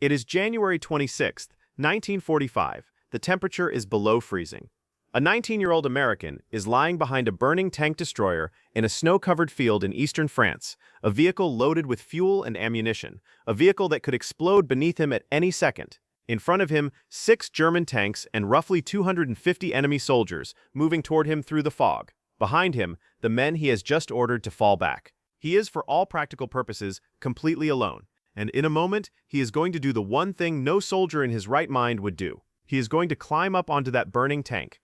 It is January 26th, 1945. The temperature is below freezing. A 19-year-old American is lying behind a burning tank destroyer in a snow-covered field in eastern France, a vehicle loaded with fuel and ammunition, a vehicle that could explode beneath him at any second. In front of him, 6 German tanks and roughly 250 enemy soldiers moving toward him through the fog. Behind him, the men he has just ordered to fall back. He is, for all practical purposes, completely alone, and in a moment, he is going to do the one thing no soldier in his right mind would do. He is going to climb up onto that burning tank.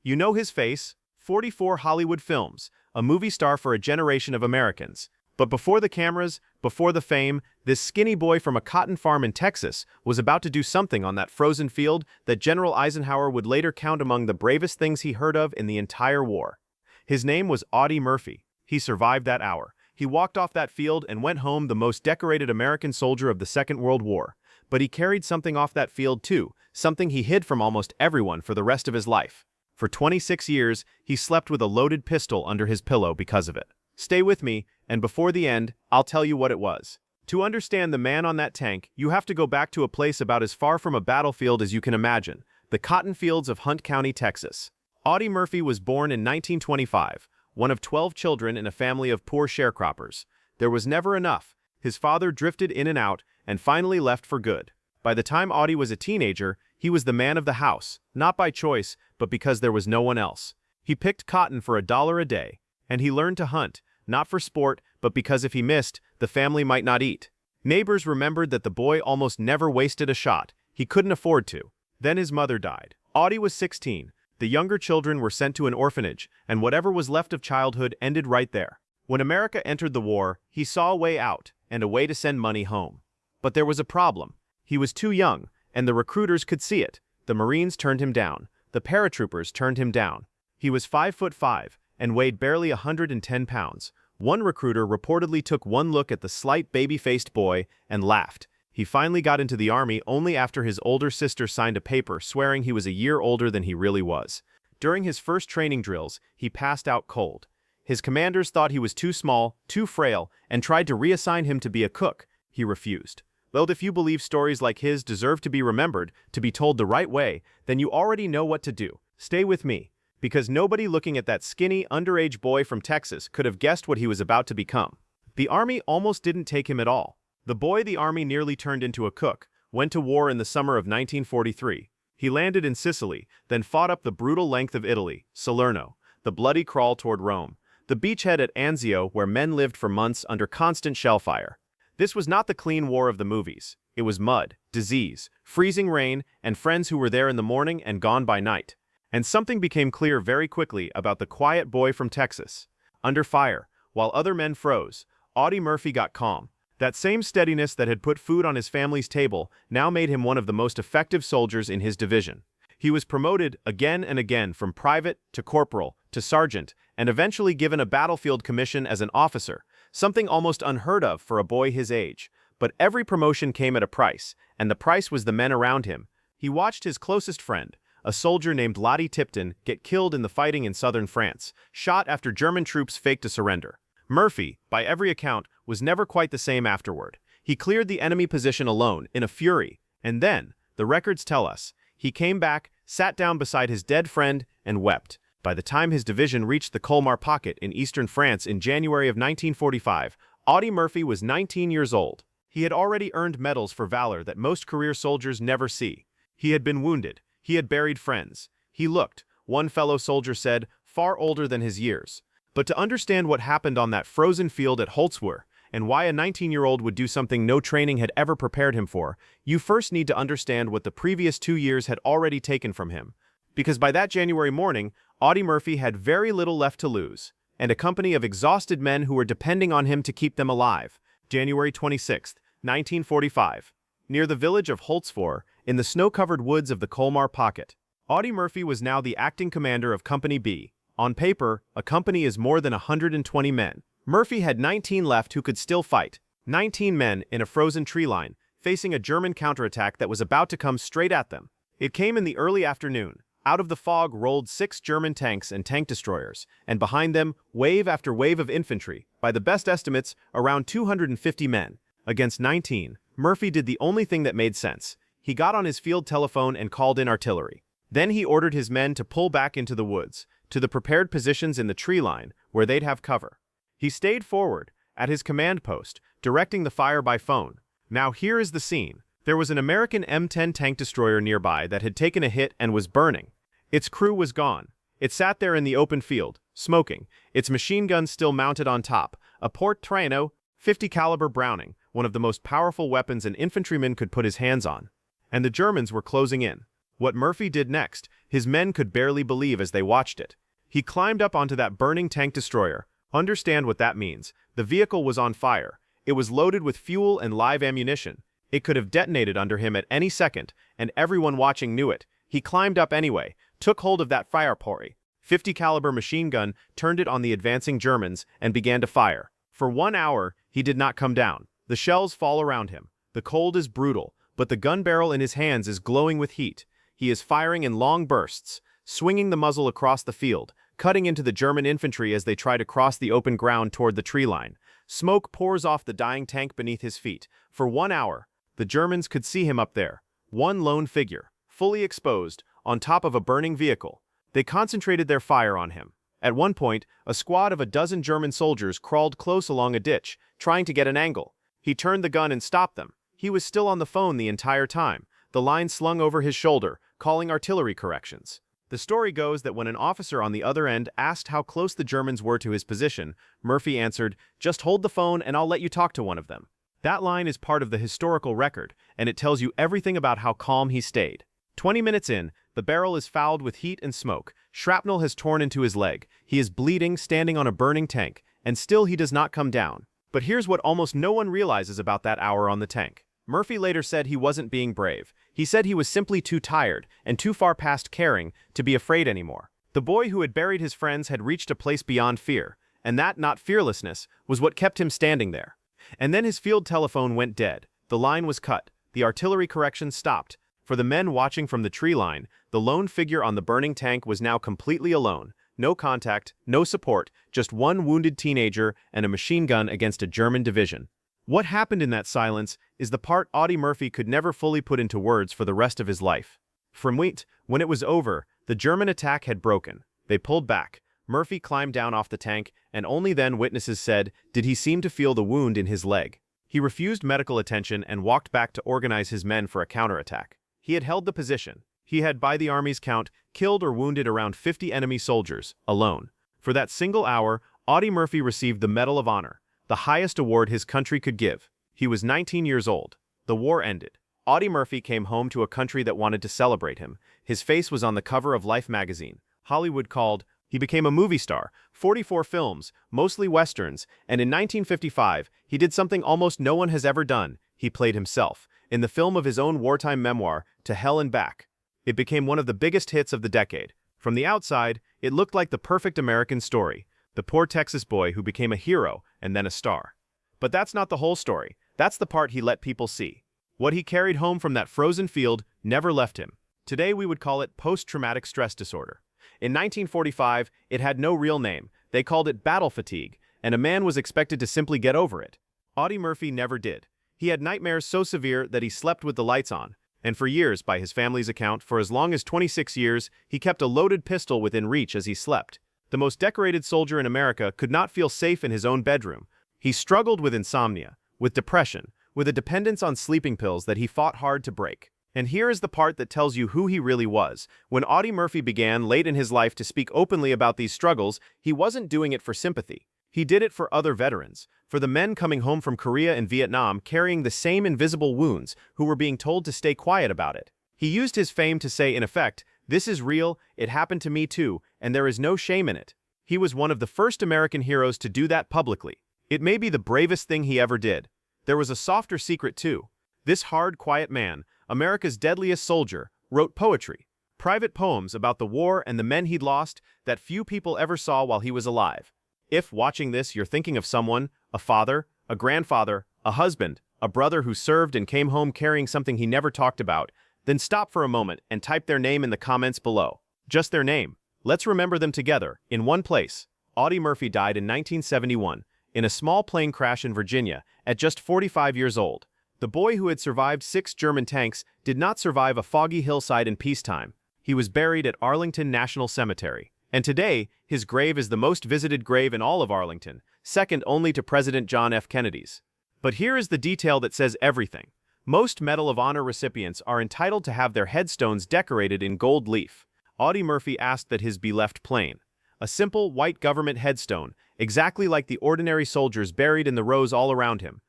You know his face, 44 Hollywood films, a movie star for a generation of Americans. But before the cameras, before the fame, this skinny boy from a cotton farm in Texas was about to do something on that frozen field that General Eisenhower would later count among the bravest things he heard of in the entire war. His name was Audie Murphy. He survived that hour. He walked off that field and went home the most decorated American soldier of the Second World War. But he carried something off that field too, something he hid from almost everyone for the rest of his life. For 26 years, he slept with a loaded pistol under his pillow because of it. Stay with me, and before the end, I'll tell you what it was. To understand the man on that tank, you have to go back to a place about as far from a battlefield as you can imagine, the cotton fields of Hunt County, Texas. Audie Murphy was born in 1925, one of 12 children in a family of poor sharecroppers. There was never enough. His father drifted in and out, and finally left for good. By the time Audie was a teenager, he was the man of the house, not by choice, but because there was no one else. He picked cotton for $1 a day, and he learned to hunt, not for sport, but because if he missed, the family might not eat. Neighbors remembered that the boy almost never wasted a shot. He couldn't afford to. Then his mother died. Audie was 16. The younger children were sent to an orphanage, and whatever was left of childhood ended right there. When America entered the war, he saw a way out and a way to send money home. But there was a problem. He was too young, and the recruiters could see it. The Marines turned him down. The paratroopers turned him down. He was 5'5" and weighed barely 110 pounds. One recruiter reportedly took one look at the slight baby-faced boy and laughed. He finally got into the army only after his older sister signed a paper swearing he was a year older than he really was. During his first training drills, he passed out cold. His commanders thought he was too small, too frail, and tried to reassign him to be a cook. He refused. Well, if you believe stories like his deserve to be remembered, to be told the right way, then you already know what to do. Stay with me, because nobody looking at that skinny, underage boy from Texas could have guessed what he was about to become. The army almost didn't take him at all. The boy the army nearly turned into a cook went to war in the summer of 1943. He landed in Sicily, then fought up the brutal length of Italy, Salerno, the bloody crawl toward Rome, the beachhead at Anzio where men lived for months under constant shell fire. This was not the clean war of the movies. It was mud, disease, freezing rain, and friends who were there in the morning and gone by night. And something became clear very quickly about the quiet boy from Texas. Under fire, while other men froze, Audie Murphy got calm. That same steadiness that had put food on his family's table now made him one of the most effective soldiers in his division. He was promoted again and again from private to corporal to sergeant, and eventually given a battlefield commission as an officer, something almost unheard of for a boy his age. But every promotion came at a price, and the price was the men around him. He watched his closest friend, a soldier named Lottie Tipton, get killed in the fighting in southern France, shot after German troops faked a surrender. Murphy, by every account, was never quite the same afterward. He cleared the enemy position alone, in a fury, and then, the records tell us, he came back, sat down beside his dead friend, and wept. By the time his division reached the Colmar Pocket in eastern France in January of 1945, Audie Murphy was 19 years old. He had already earned medals for valor that most career soldiers never see. He had been wounded. He had buried friends. He looked, one fellow soldier said, far older than his years. But to understand what happened on that frozen field at Holtzwihr, and why a 19-year-old would do something no training had ever prepared him for, you first need to understand what the previous 2 years had already taken from him. Because by that January morning, Audie Murphy had very little left to lose, and a company of exhausted men who were depending on him to keep them alive. January 26, 1945. Near the village of Holtzwihr, in the snow-covered woods of the Colmar Pocket, Audie Murphy was now the acting commander of Company B. On paper, a company is more than 120 men. Murphy had 19 left who could still fight. 19 men in a frozen tree line, facing a German counterattack that was about to come straight at them. It came in the early afternoon. Out of the fog rolled 6 German tanks and tank destroyers, and behind them, wave after wave of infantry, by the best estimates, around 250 men. Against 19, Murphy did the only thing that made sense. He got on his field telephone and called in artillery. Then he ordered his men to pull back into the woods, to the prepared positions in the tree line, where they'd have cover. He stayed forward, at his command post, directing the fire by phone. Now here is the scene. There was an American M10 tank destroyer nearby that had taken a hit and was burning. Its crew was gone. It sat there in the open field, smoking, its machine gun still mounted on top, a Port Trano, 50 caliber Browning, one of the most powerful weapons an infantryman could put his hands on. And the Germans were closing in. What Murphy did next, his men could barely believe as they watched it. He climbed up onto that burning tank destroyer. Understand what that means. The vehicle was on fire. It was loaded with fuel and live ammunition. It could have detonated under him at any second, and everyone watching knew it. He climbed up anyway, took hold of that firepori, 50 caliber machine gun, turned it on the advancing Germans, and began to fire. For 1 hour, he did not come down. The shells fall around him. The cold is brutal, but the gun barrel in his hands is glowing with heat. He is firing in long bursts, swinging the muzzle across the field, cutting into the German infantry as they try to cross the open ground toward the tree line. Smoke pours off the dying tank beneath his feet. For 1 hour, the Germans could see him up there, one lone figure, fully exposed, on top of a burning vehicle. They concentrated their fire on him. At one point, a squad of a dozen German soldiers crawled close along a ditch, trying to get an angle. He turned the gun and stopped them. He was still on the phone the entire time, the line slung over his shoulder, calling artillery corrections. The story goes that when an officer on the other end asked how close the Germans were to his position, Murphy answered, "Just hold the phone and I'll let you talk to one of them." That line is part of the historical record, and it tells you everything about how calm he stayed. 20 minutes in, the barrel is fouled with heat and smoke. Shrapnel has torn into his leg. He is bleeding, standing on a burning tank, and still he does not come down. But here's what almost no one realizes about that hour on the tank. Murphy later said he wasn't being brave. He said he was simply too tired and too far past caring to be afraid anymore. The boy who had buried his friends had reached a place beyond fear, and that, not fearlessness, was what kept him standing there. And then his field telephone went dead. The line was cut. The artillery corrections stopped. For the men watching from the tree line, the lone figure on the burning tank was now completely alone. No contact, no support, just one wounded teenager and a machine gun against a German division. What happened in that silence is the part Audie Murphy could never fully put into words for the rest of his life. When it was over, the German attack had broken. They pulled back. Murphy climbed down off the tank, and only then witnesses said, did he seem to feel the wound in his leg. He refused medical attention and walked back to organize his men for a counterattack. He had held the position. He had, by the army's count, killed or wounded around 50 enemy soldiers, alone. For that single hour, Audie Murphy received the Medal of Honor, the highest award his country could give. He was 19 years old. The war ended. Audie Murphy came home to a country that wanted to celebrate him. His face was on the cover of Life magazine. Hollywood called. He became a movie star, 44 films, mostly westerns, and in 1955, he did something almost no one has ever done. He played himself, in the film of his own wartime memoir, To Hell and Back. It became one of the biggest hits of the decade. From the outside, it looked like the perfect American story, the poor Texas boy who became a hero and then a star. But that's not the whole story. That's the part he let people see. What he carried home from that frozen field never left him. Today we would call it post-traumatic stress disorder. In 1945, it had no real name. They called it battle fatigue, and a man was expected to simply get over it. Audie Murphy never did. He had nightmares so severe that he slept with the lights on, and for years, by his family's account, for as long as 26 years, he kept a loaded pistol within reach as he slept. The most decorated soldier in America could not feel safe in his own bedroom. He struggled with insomnia, with depression, with a dependence on sleeping pills that he fought hard to break. And here is the part that tells you who he really was. When Audie Murphy began late in his life to speak openly about these struggles, he wasn't doing it for sympathy. He did it for other veterans, for the men coming home from Korea and Vietnam carrying the same invisible wounds who were being told to stay quiet about it. He used his fame to say, in effect, this is real, it happened to me too, and there is no shame in it. He was one of the first American heroes to do that publicly. It may be the bravest thing he ever did. There was a softer secret too. This hard, quiet man, America's deadliest soldier, wrote poetry, private poems about the war and the men he'd lost that few people ever saw while he was alive. If, watching this, you're thinking of someone, a father, a grandfather, a husband, a brother who served and came home carrying something he never talked about, then stop for a moment and type their name in the comments below. Just their name. Let's remember them together, in one place. Audie Murphy died in 1971, in a small plane crash in Virginia, at just 45 years old. The boy who had survived 6 German tanks did not survive a foggy hillside in peacetime. He was buried at Arlington National Cemetery. And today, his grave is the most visited grave in all of Arlington, second only to President John F. Kennedy's. But here is the detail that says everything. Most Medal of Honor recipients are entitled to have their headstones decorated in gold leaf. Audie Murphy asked that his be left plain. A simple, white government headstone, exactly like the ordinary soldiers buried in the rows all around him.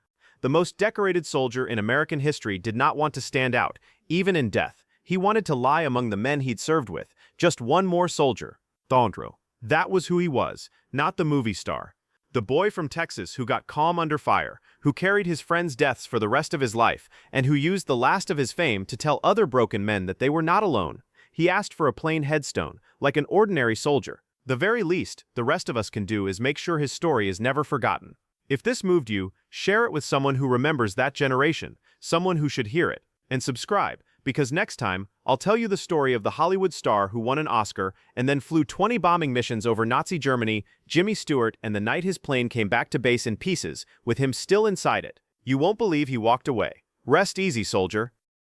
The most decorated soldier in American history did not want to stand out, even in death. He wanted to lie among the men he'd served with, just one more soldier. Tondro. That was who he was, not the movie star. The boy from Texas who got calm under fire, who carried his friends' deaths for the rest of his life, and who used the last of his fame to tell other broken men that they were not alone. He asked for a plain headstone, like an ordinary soldier. The very least the rest of us can do is make sure his story is never forgotten. If this moved you, share it with someone who remembers that generation, someone who should hear it, and subscribe, because next time, I'll tell you the story of the Hollywood star who won an Oscar and then flew 20 bombing missions over Nazi Germany, Jimmy Stewart, and the night his plane came back to base in pieces, with him still inside it. You won't believe he walked away. Rest easy, soldier.